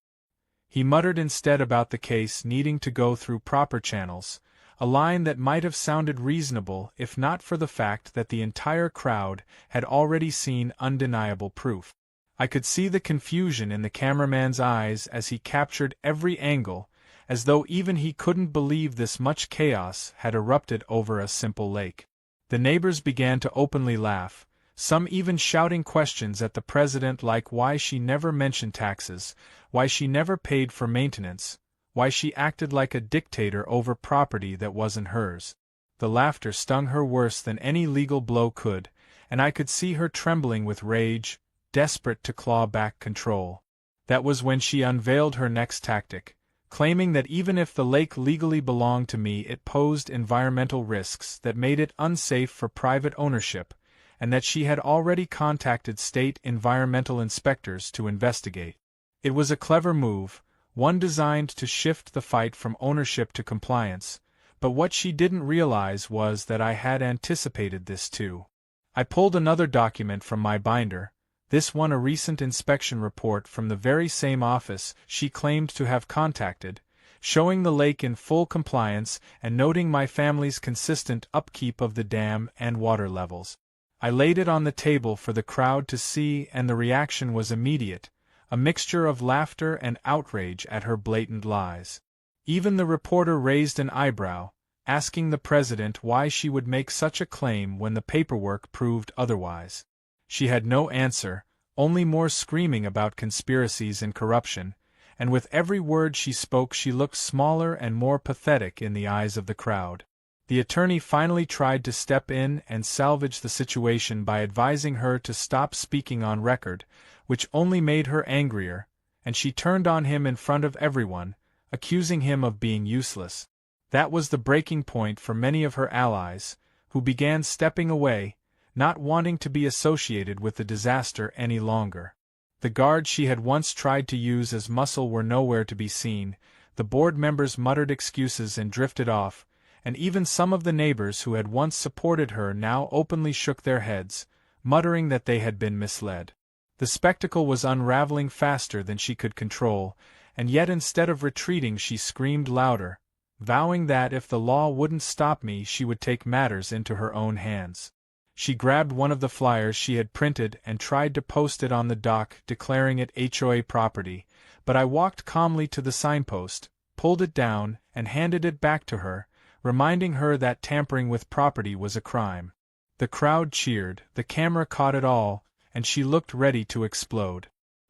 He muttered instead about the case needing to go through proper channels, a line that might have sounded reasonable if not for the fact that the entire crowd had already seen undeniable proof. I could see the confusion in the cameraman's eyes as he captured every angle, as though even he couldn't believe this much chaos had erupted over a simple lake. The neighbors began to openly laugh, some even shouting questions at the president like why she never mentioned taxes, why she never paid for maintenance, why she acted like a dictator over property that wasn't hers. The laughter stung her worse than any legal blow could, and I could see her trembling with rage, desperate to claw back control. That was when she unveiled her next tactic, claiming that even if the lake legally belonged to me it posed environmental risks that made it unsafe for private ownership, and that she had already contacted state environmental inspectors to investigate. It was a clever move, one designed to shift the fight from ownership to compliance, but what she didn't realize was that I had anticipated this too. I pulled another document from my binder, this one a recent inspection report from the very same office she claimed to have contacted, showing the lake in full compliance and noting my family's consistent upkeep of the dam and water levels. I laid it on the table for the crowd to see, and the reaction was immediate, a mixture of laughter and outrage at her blatant lies. Even the reporter raised an eyebrow, asking the president why she would make such a claim when the paperwork proved otherwise. She had no answer, only more screaming about conspiracies and corruption, and with every word she spoke she looked smaller and more pathetic in the eyes of the crowd. The attorney finally tried to step in and salvage the situation by advising her to stop speaking on record, which only made her angrier, and she turned on him in front of everyone, accusing him of being useless. That was the breaking point for many of her allies, who began stepping away, not wanting to be associated with the disaster any longer. The guards she had once tried to use as muscle were nowhere to be seen, the board members muttered excuses and drifted off, and even some of the neighbors who had once supported her now openly shook their heads, muttering that they had been misled. The spectacle was unraveling faster than she could control, and yet instead of retreating she screamed louder, vowing that if the law wouldn't stop me she would take matters into her own hands. She grabbed one of the flyers she had printed and tried to post it on the dock declaring it HOA property, but I walked calmly to the signpost, pulled it down, and handed it back to her, reminding her that tampering with property was a crime. The crowd cheered, the camera caught it all, and she looked ready to explode.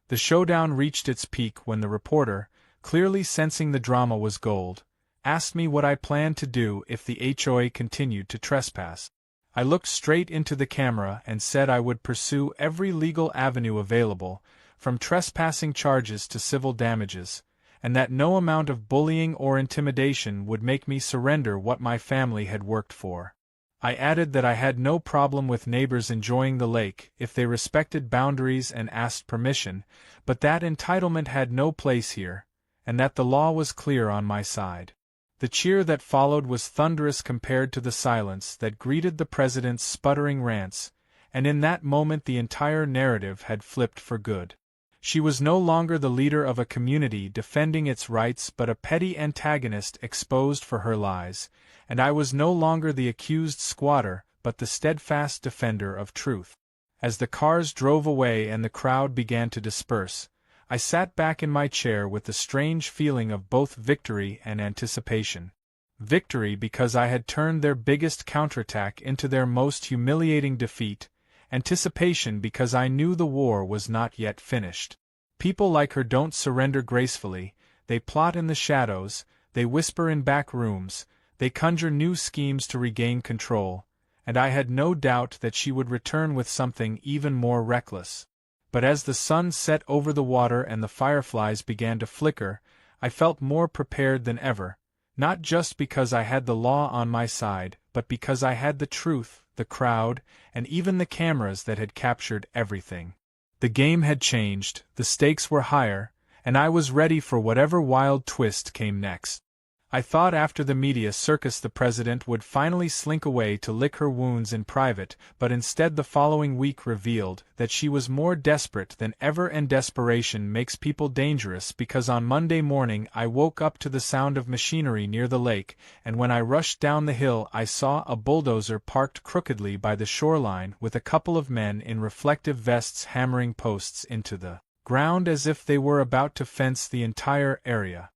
The showdown reached its peak when the reporter, clearly sensing the drama was gold, asked me what I planned to do if the HOA continued to trespass. I looked straight into the camera and said I would pursue every legal avenue available, from trespassing charges to civil damages, and that no amount of bullying or intimidation would make me surrender what my family had worked for. I added that I had no problem with neighbors enjoying the lake if they respected boundaries and asked permission, but that entitlement had no place here, and that the law was clear on my side. The cheer that followed was thunderous compared to the silence that greeted the president's sputtering rants, and in that moment the entire narrative had flipped for good. She was no longer the leader of a community defending its rights but a petty antagonist exposed for her lies, and I was no longer the accused squatter but the steadfast defender of truth. As the cars drove away and the crowd began to disperse, I sat back in my chair with the strange feeling of both victory and anticipation. Victory because I had turned their biggest counterattack into their most humiliating defeat, anticipation because I knew the war was not yet finished. People like her don't surrender gracefully, they plot in the shadows, they whisper in back rooms, they conjure new schemes to regain control, and I had no doubt that she would return with something even more reckless. But as the sun set over the water and the fireflies began to flicker, I felt more prepared than ever, not just because I had the law on my side, but because I had the truth, the crowd, and even the cameras that had captured everything. The game had changed, the stakes were higher, and I was ready for whatever wild twist came next. I thought after the media circus the president would finally slink away to lick her wounds in private, but instead the following week revealed that she was more desperate than ever, and desperation makes people dangerous because on Monday morning I woke up to the sound of machinery near the lake, and when I rushed down the hill I saw a bulldozer parked crookedly by the shoreline with a couple of men in reflective vests hammering posts into the ground as if they were about to fence the entire area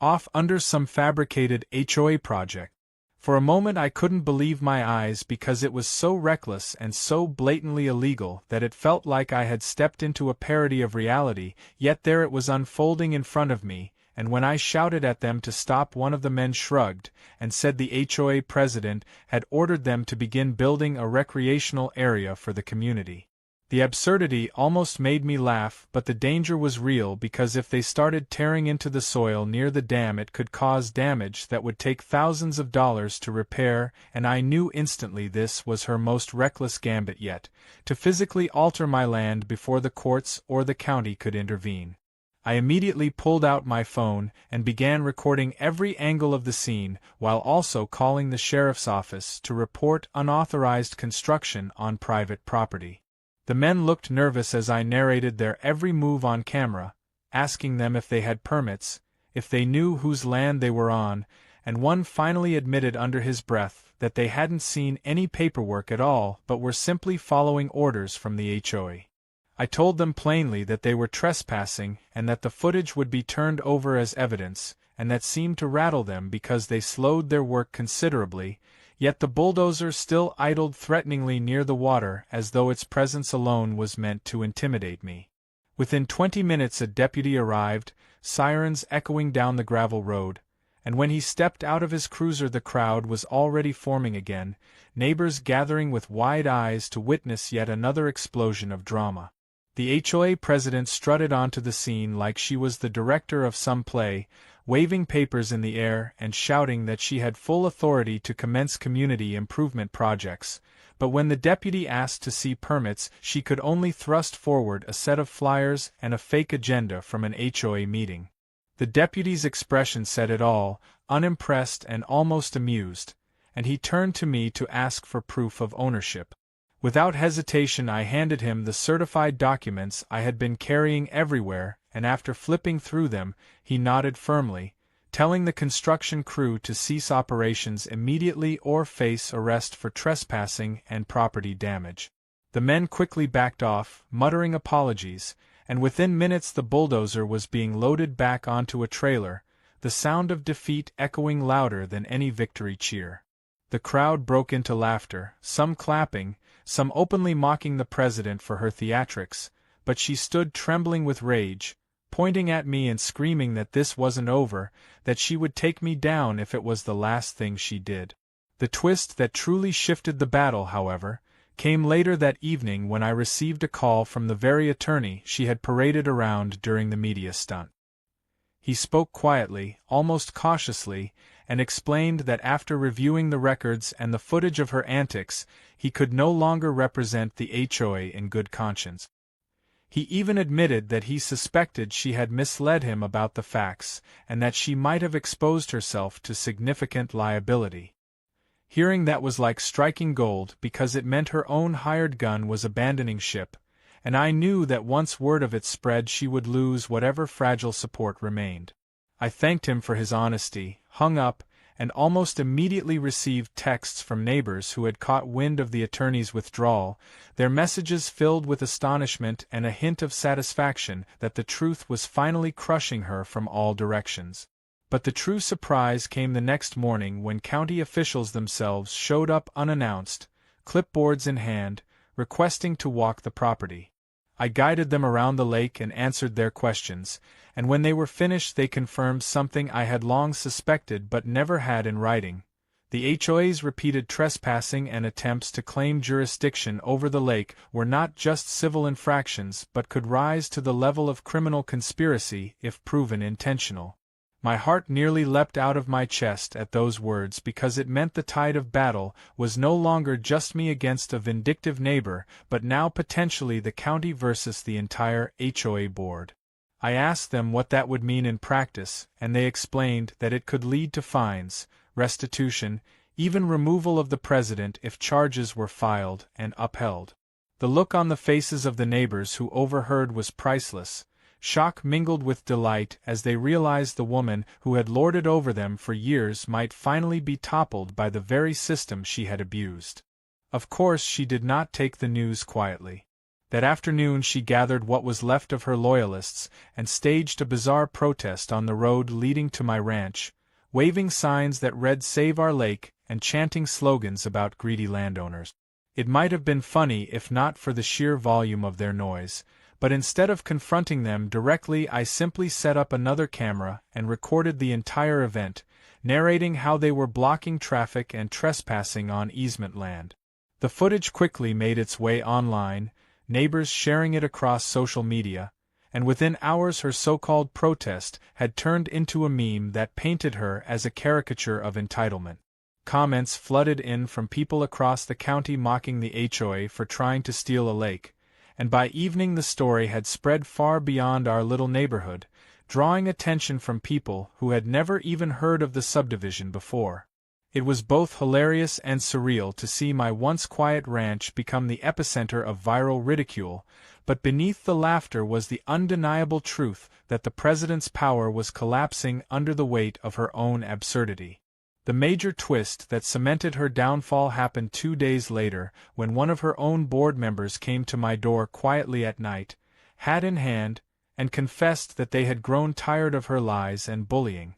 off under some fabricated HOA project. For a moment I couldn't believe my eyes because it was so reckless and so blatantly illegal that it felt like I had stepped into a parody of reality, yet there it was unfolding in front of me, and when I shouted at them to stop one of the men shrugged, and said the HOA president had ordered them to begin building a recreational area for the community. The absurdity almost made me laugh, but the danger was real because if they started tearing into the soil near the dam it could cause damage that would take thousands of dollars to repair, and I knew instantly this was her most reckless gambit yet, to physically alter my land before the courts or the county could intervene. I immediately pulled out my phone and began recording every angle of the scene, while also calling the sheriff's office to report unauthorized construction on private property. The men looked nervous as I narrated their every move on camera, asking them if they had permits, if they knew whose land they were on, and one finally admitted under his breath that they hadn't seen any paperwork at all but were simply following orders from the HOA. I told them plainly that they were trespassing and that the footage would be turned over as evidence, and that seemed to rattle them because they slowed their work considerably, yet the bulldozer still idled threateningly near the water as though its presence alone was meant to intimidate me. Within 20 minutes a deputy arrived, sirens echoing down the gravel road, and when he stepped out of his cruiser the crowd was already forming again, neighbors gathering with wide eyes to witness yet another explosion of drama. The HOA president strutted onto the scene like she was the director of some play, waving papers in the air and shouting that she had full authority to commence community improvement projects, but when the deputy asked to see permits she could only thrust forward a set of flyers and a fake agenda from an HOA meeting. The deputy's expression said it all, unimpressed and almost amused, and he turned to me to ask for proof of ownership. Without hesitation I handed him the certified documents I had been carrying everywhere, and after flipping through them, he nodded firmly, telling the construction crew to cease operations immediately or face arrest for trespassing and property damage. The men quickly backed off, muttering apologies, and within minutes the bulldozer was being loaded back onto a trailer, the sound of defeat echoing louder than any victory cheer. The crowd broke into laughter, some clapping, some openly mocking the president for her theatrics, but she stood trembling with rage, pointing at me and screaming that this wasn't over, that she would take me down if it was the last thing she did. The twist that truly shifted the battle, however, came later that evening when I received a call from the very attorney she had paraded around during the media stunt. He spoke quietly, almost cautiously, and explained that after reviewing the records and the footage of her antics, he could no longer represent the HOA in good conscience. He even admitted that he suspected she had misled him about the facts, and that she might have exposed herself to significant liability. Hearing that was like striking gold, because it meant her own hired gun was abandoning ship, and I knew that once word of it spread she would lose whatever fragile support remained. I thanked him for his honesty, hung up, and almost immediately received texts from neighbors who had caught wind of the attorney's withdrawal, their messages filled with astonishment and a hint of satisfaction that the truth was finally crushing her from all directions. But the true surprise came the next morning when county officials themselves showed up unannounced, clipboards in hand, requesting to walk the property. I guided them around the lake and answered their questions, and when they were finished they confirmed something I had long suspected but never had in writing. The HOA's repeated trespassing and attempts to claim jurisdiction over the lake were not just civil infractions but could rise to the level of criminal conspiracy if proven intentional. My heart nearly leapt out of my chest at those words because it meant the tide of battle was no longer just me against a vindictive neighbor, but now potentially the county versus the entire HOA board. I asked them what that would mean in practice, and they explained that it could lead to fines, restitution, even removal of the president if charges were filed and upheld. The look on the faces of the neighbors who overheard was priceless. Shock mingled with delight as they realized the woman who had lorded over them for years might finally be toppled by the very system she had abused. Of course she did not take the news quietly. That afternoon she gathered what was left of her loyalists and staged a bizarre protest on the road leading to my ranch, waving signs that read "Save Our Lake" and chanting slogans about greedy landowners. It might have been funny if not for the sheer volume of their noise. But instead of confronting them directly, I simply set up another camera and recorded the entire event, narrating how they were blocking traffic and trespassing on easement land. The footage quickly made its way online, neighbors sharing it across social media, and within hours her so-called protest had turned into a meme that painted her as a caricature of entitlement. Comments flooded in from people across the county mocking the HOA for trying to steal a lake, and by evening the story had spread far beyond our little neighborhood, drawing attention from people who had never even heard of the subdivision before. It was both hilarious and surreal to see my once quiet ranch become the epicenter of viral ridicule, but beneath the laughter was the undeniable truth that the president's power was collapsing under the weight of her own absurdity. The major twist that cemented her downfall happened 2 days later, when one of her own board members came to my door quietly at night, hat in hand, and confessed that they had grown tired of her lies and bullying.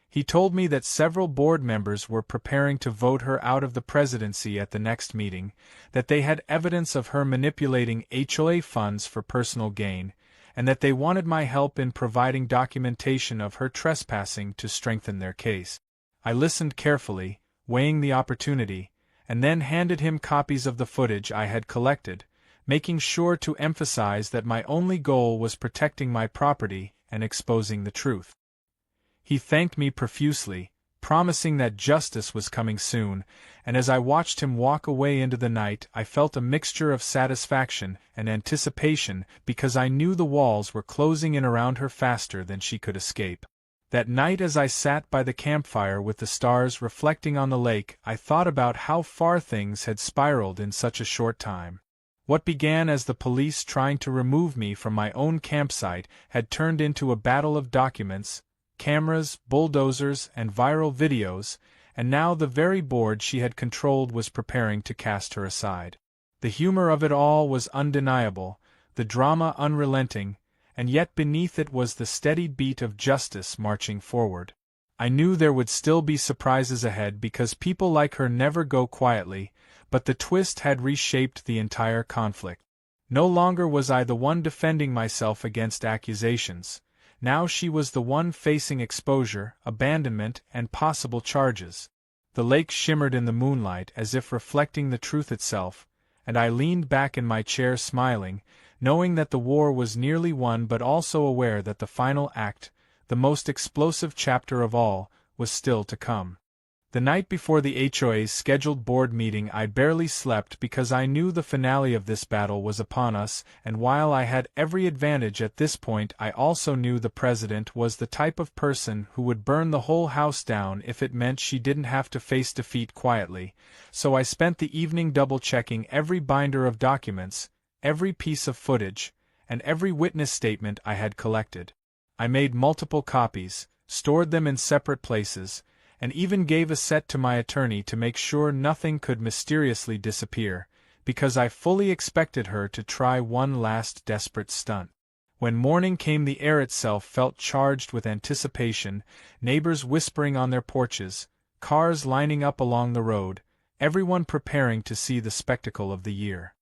He told me that several board members were preparing to vote her out of the presidency at the next meeting, that they had evidence of her manipulating HOA funds for personal gain, and that they wanted my help in providing documentation of her trespassing to strengthen their case. I listened carefully, weighing the opportunity, and then handed him copies of the footage I had collected, making sure to emphasize that my only goal was protecting my property and exposing the truth. He thanked me profusely, promising that justice was coming soon, and as I watched him walk away into the night I felt a mixture of satisfaction and anticipation because I knew the walls were closing in around her faster than she could escape. That night as I sat by the campfire with the stars reflecting on the lake, I thought about how far things had spiraled in such a short time. What began as the police trying to remove me from my own campsite had turned into a battle of documents, cameras, bulldozers, and viral videos, and now the very board she had controlled was preparing to cast her aside. The humor of it all was undeniable, the drama unrelenting, and yet beneath it was the steady beat of justice marching forward. I knew there would still be surprises ahead because people like her never go quietly, but the twist had reshaped the entire conflict. No longer was I the one defending myself against accusations. Now she was the one facing exposure, abandonment, and possible charges. The lake shimmered in the moonlight as if reflecting the truth itself, and I leaned back in my chair smiling, knowing that the war was nearly won but also aware that the final act, the most explosive chapter of all, was still to come. The night before the HOA's scheduled board meeting I barely slept because I knew the finale of this battle was upon us, and while I had every advantage at this point, I also knew the president was the type of person who would burn the whole house down if it meant she didn't have to face defeat quietly, so I spent the evening double-checking every binder of documents, every piece of footage, and every witness statement I had collected. I made multiple copies, stored them in separate places, and even gave a set to my attorney to make sure nothing could mysteriously disappear, because I fully expected her to try one last desperate stunt. When morning came, the air itself felt charged with anticipation, neighbors whispering on their porches, cars lining up along the road, everyone preparing to see the spectacle of the year.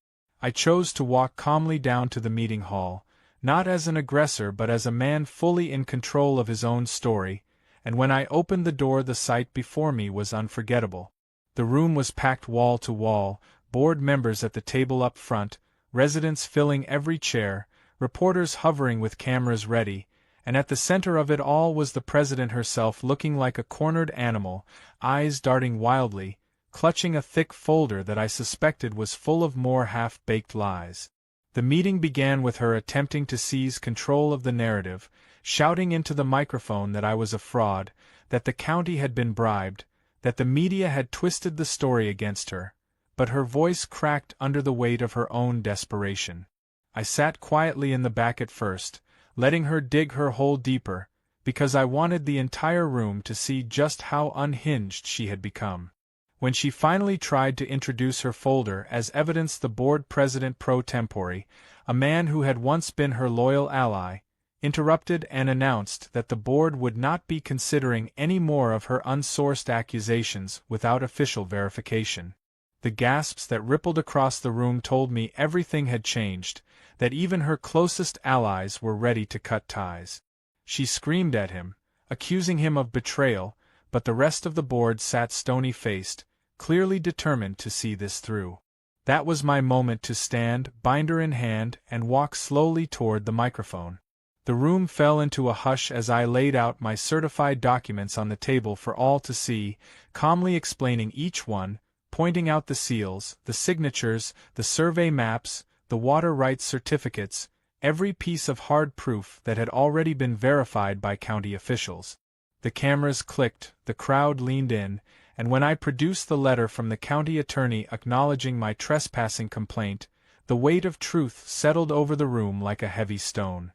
I chose to walk calmly down to the meeting hall, not as an aggressor but as a man fully in control of his own story, and when I opened the door the sight before me was unforgettable. The room was packed wall to wall, board members at the table up front, residents filling every chair, reporters hovering with cameras ready, and at the center of it all was the president herself, looking like a cornered animal, eyes darting wildly, clutching a thick folder that I suspected was full of more half-baked lies. The meeting began with her attempting to seize control of the narrative, shouting into the microphone that I was a fraud, that the county had been bribed, that the media had twisted the story against her, but her voice cracked under the weight of her own desperation. I sat quietly in the back at first, letting her dig her hole deeper, because I wanted the entire room to see just how unhinged she had become. When she finally tried to introduce her folder as evidence, the board president pro tempore, a man who had once been her loyal ally, interrupted and announced that the board would not be considering any more of her unsourced accusations without official verification. The gasps that rippled across the room told me everything had changed, that even her closest allies were ready to cut ties. She screamed at him, accusing him of betrayal, but the rest of the board sat stony-faced, clearly determined to see this through. That was my moment to stand, binder in hand, and walk slowly toward the microphone. The room fell into a hush as I laid out my certified documents on the table for all to see, calmly explaining each one, pointing out the seals, the signatures, the survey maps, the water rights certificates, every piece of hard proof that had already been verified by county officials. The cameras clicked, the crowd leaned in, and when I produced the letter from the county attorney acknowledging my trespassing complaint, the weight of truth settled over the room like a heavy stone.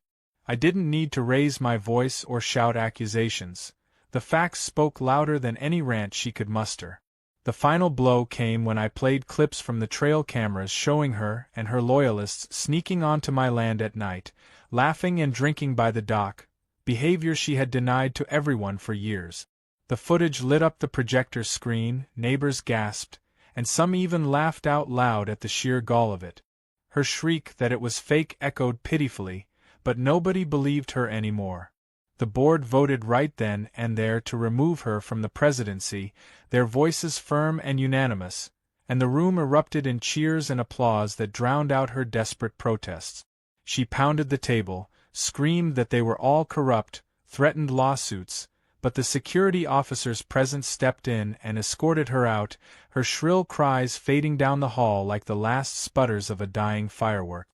I didn't need to raise my voice or shout accusations. The facts spoke louder than any rant she could muster. The final blow came when I played clips from the trail cameras showing her and her loyalists sneaking onto my land at night, laughing and drinking by the dock, behavior she had denied to everyone for years. The footage lit up the projector screen, neighbors gasped, and some even laughed out loud at the sheer gall of it. Her shriek that it was fake echoed pitifully, but nobody believed her anymore. The board voted right then and there to remove her from the presidency, their voices firm and unanimous, and the room erupted in cheers and applause that drowned out her desperate protests. She pounded the table, screamed that they were all corrupt, threatened lawsuits, but the security officers present stepped in and escorted her out, her shrill cries fading down the hall like the last sputters of a dying firework.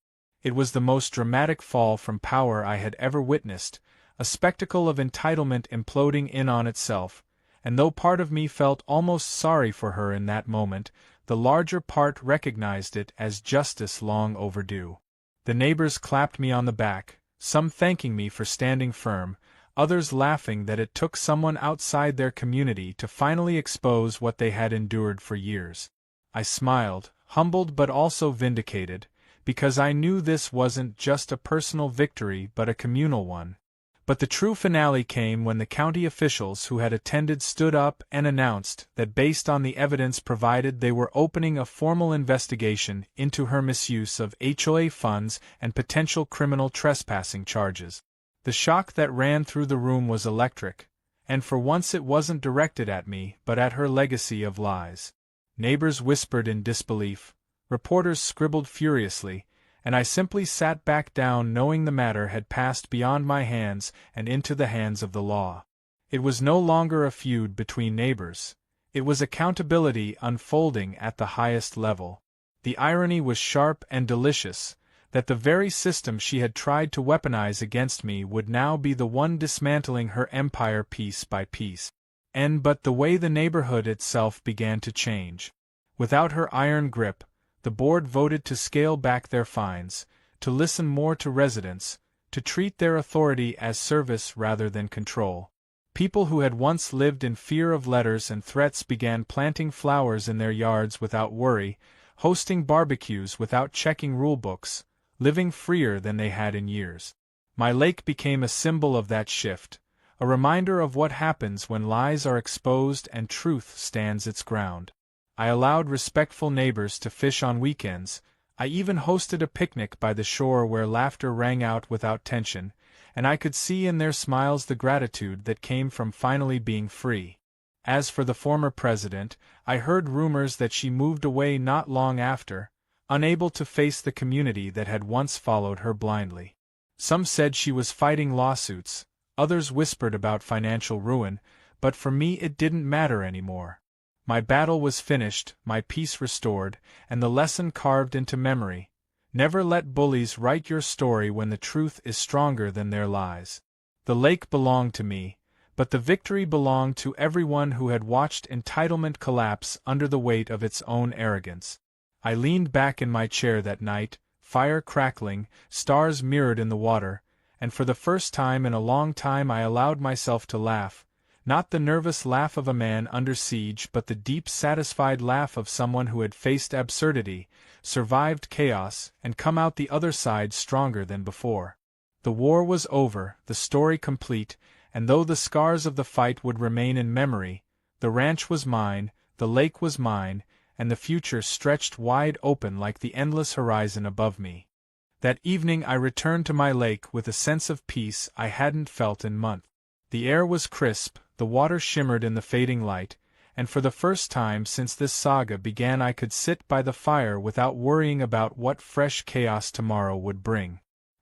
It was the most dramatic fall from power I had ever witnessed, a spectacle of entitlement imploding in on itself, and though part of me felt almost sorry for her in that moment, the larger part recognized it as justice long overdue. The neighbors clapped me on the back, some thanking me for standing firm, others laughing that it took someone outside their community to finally expose what they had endured for years. I smiled, humbled but also vindicated, because I knew this wasn't just a personal victory but a communal one. But the true finale came when the county officials who had attended stood up and announced that based on the evidence provided they were opening a formal investigation into her misuse of HOA funds and potential criminal trespassing charges. The shock that ran through the room was electric, and for once it wasn't directed at me but at her legacy of lies. Neighbors whispered in disbelief, reporters scribbled furiously, and I simply sat back down knowing the matter had passed beyond my hands and into the hands of the law. It was no longer a feud between neighbors. It was accountability unfolding at the highest level. The irony was sharp and delicious, that the very system she had tried to weaponize against me would now be the one dismantling her empire piece by piece. But the way the neighborhood itself began to change. Without her iron grip, the board voted to scale back their fines, to listen more to residents, to treat their authority as service rather than control. People who had once lived in fear of letters and threats began planting flowers in their yards without worry, hosting barbecues without checking rulebooks, living freer than they had in years. My lake became a symbol of that shift, a reminder of what happens when lies are exposed and truth stands its ground. I allowed respectful neighbors to fish on weekends. I even hosted a picnic by the shore where laughter rang out without tension, and I could see in their smiles the gratitude that came from finally being free. As for the former president, I heard rumors that she moved away not long after, unable to face the community that had once followed her blindly. Some said she was fighting lawsuits, others whispered about financial ruin, but for me it didn't matter anymore. My battle was finished, my peace restored, and the lesson carved into memory. Never let bullies write your story when the truth is stronger than their lies. The lake belonged to me, but the victory belonged to everyone who had watched entitlement collapse under the weight of its own arrogance. I leaned back in my chair that night, fire crackling, stars mirrored in the water, and for the first time in a long time I allowed myself to laugh, not the nervous laugh of a man under siege but the deep satisfied laugh of someone who had faced absurdity, survived chaos, and come out the other side stronger than before. The war was over, the story complete, and though the scars of the fight would remain in memory, the ranch was mine, the lake was mine, and the future stretched wide open like the endless horizon above me. That evening I returned to my lake with a sense of peace I hadn't felt in months. The air was crisp, the water shimmered in the fading light, and for the first time since this saga began I could sit by the fire without worrying about what fresh chaos tomorrow would bring.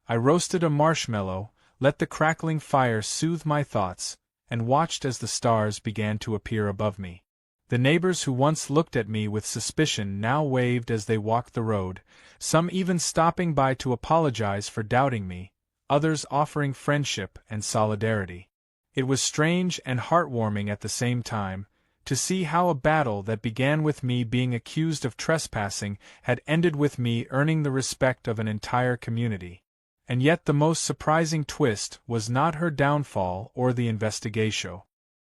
I roasted a marshmallow, let the crackling fire soothe my thoughts, and watched as the stars began to appear above me. The neighbors who once looked at me with suspicion now waved as they walked the road, some even stopping by to apologize for doubting me, others offering friendship and solidarity. It was strange and heartwarming at the same time, to see how a battle that began with me being accused of trespassing had ended with me earning the respect of an entire community. And yet the most surprising twist was not her downfall or the investigation.